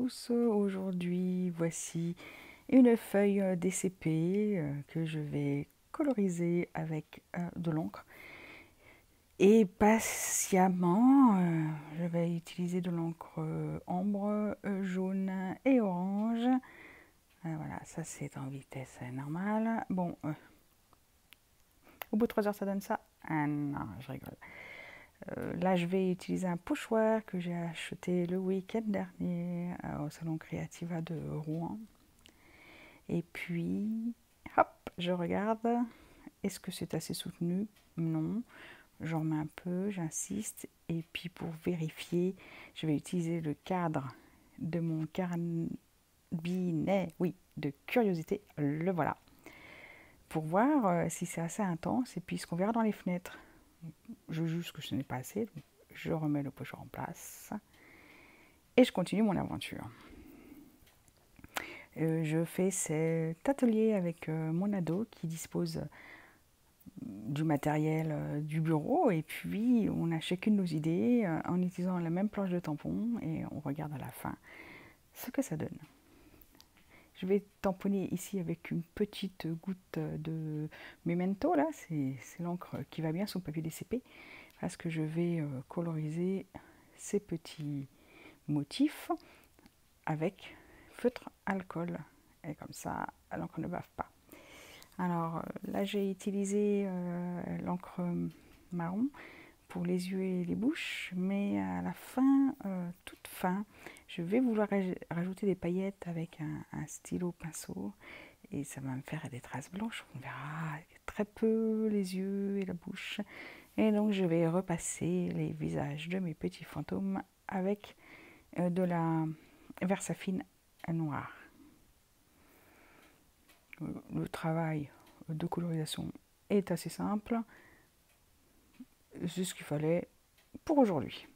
tous, aujourd'hui voici une feuille DCP que je vais coloriser avec de l'encre et patiemment je vais utiliser de l'encre ambre, jaune et orange. Voilà, ça c'est en vitesse normale. Bon, au bout de 3 heures ça donne ça? Ah non, je rigole. Là, je vais utiliser un pochoir que j'ai acheté le week-end dernier au salon Creativa de Rouen. Et puis, hop, je regarde. Est-ce que c'est assez soutenu? Non. J'en remets un peu, j'insiste. Et puis, pour vérifier, je vais utiliser le cadre de mon carnet, oui, de curiosité. Le voilà. Pour voir si c'est assez intense et puis ce qu'on verra dans les fenêtres. Je juge que ce n'est pas assez, donc je remets le pochoir en place et je continue mon aventure. Je fais cet atelier avec mon ado qui dispose du matériel du bureau et puis on a chacune nos idées en utilisant la même planche de tampon et on regarde à la fin ce que ça donne. Je vais tamponner ici avec une petite goutte de Memento, là, c'est l'encre qui va bien sur le papier DCP, parce que je vais coloriser ces petits motifs avec feutre alcool. Et comme ça, l'encre ne bave pas. Alors là, j'ai utilisé l'encre marron pour les yeux et les bouches, mais à la fin, toute fin, je vais vouloir rajouter des paillettes avec un stylo pinceau et ça va me faire des traces blanches. On verra très peu les yeux et la bouche. Et donc je vais repasser les visages de mes petits fantômes avec de la Versafine noire. Le travail de colorisation est assez simple. C'est ce qu'il fallait pour aujourd'hui.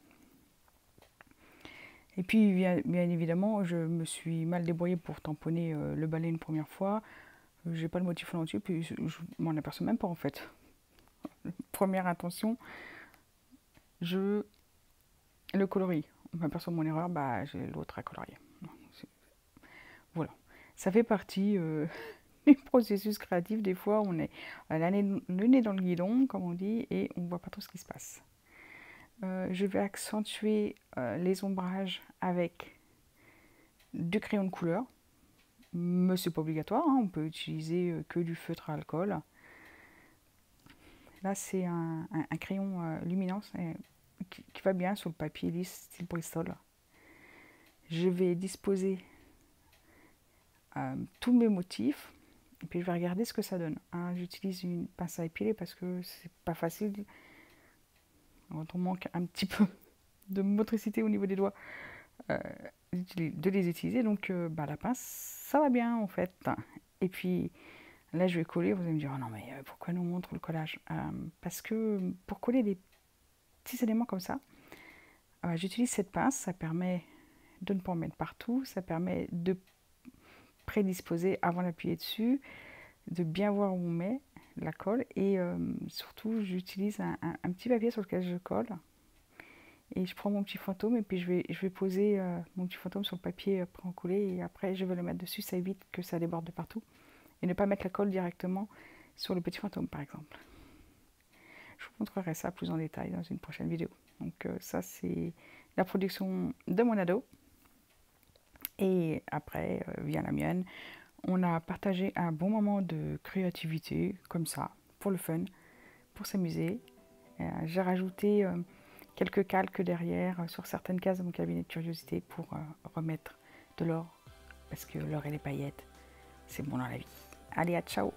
Et puis, bien évidemment, je me suis mal débrouillée pour tamponner le balai une première fois. J'ai pas le motif en entier, puis je m'en aperçois même pas en fait. Première intention, je le colorie. Je m'aperçois de mon erreur, bah j'ai l'autre à colorier. Voilà. Ça fait partie du processus créatif. Des fois, on est le nez dans le guidon, comme on dit, et on voit pas trop ce qui se passe. Je vais accentuer les ombrages avec du crayon de couleur, mais c'est pas obligatoire, hein, on peut utiliser que du feutre à alcool. Là c'est un crayon luminance qui va bien sur le papier lisse style Bristol. Je vais disposer tous mes motifs et puis je vais regarder ce que ça donne. Hein, j'utilise une pince à épiler parce que c'est pas facile. On manque un petit peu de motricité au niveau des doigts. De les utiliser, donc la pince ça va bien en fait. Et puis là je vais coller, vous allez me dire oh non mais pourquoi nous montre le collage? Parce que pour coller des petits éléments comme ça, j'utilise cette pince, ça permet de ne pas en mettre partout, ça permet de prédisposer avant d'appuyer dessus, de bien voir où on met la colle et surtout j'utilise un petit papier sur lequel je colle. Et je prends mon petit fantôme et puis je vais poser mon petit fantôme sur le papier pré-encollé et après je vais le mettre dessus, ça évite que ça déborde de partout. Et ne pas mettre la colle directement sur le petit fantôme par exemple. Je vous montrerai ça plus en détail dans une prochaine vidéo. Donc ça c'est la production de mon ado. Et après vient la mienne. On a partagé un bon moment de créativité comme ça, pour le fun, pour s'amuser. J'ai rajouté quelques calques derrière sur certaines cases de mon cabinet de curiosité pour remettre de l'or, parce que l'or et les paillettes, c'est bon dans la vie. Allez, à ciao!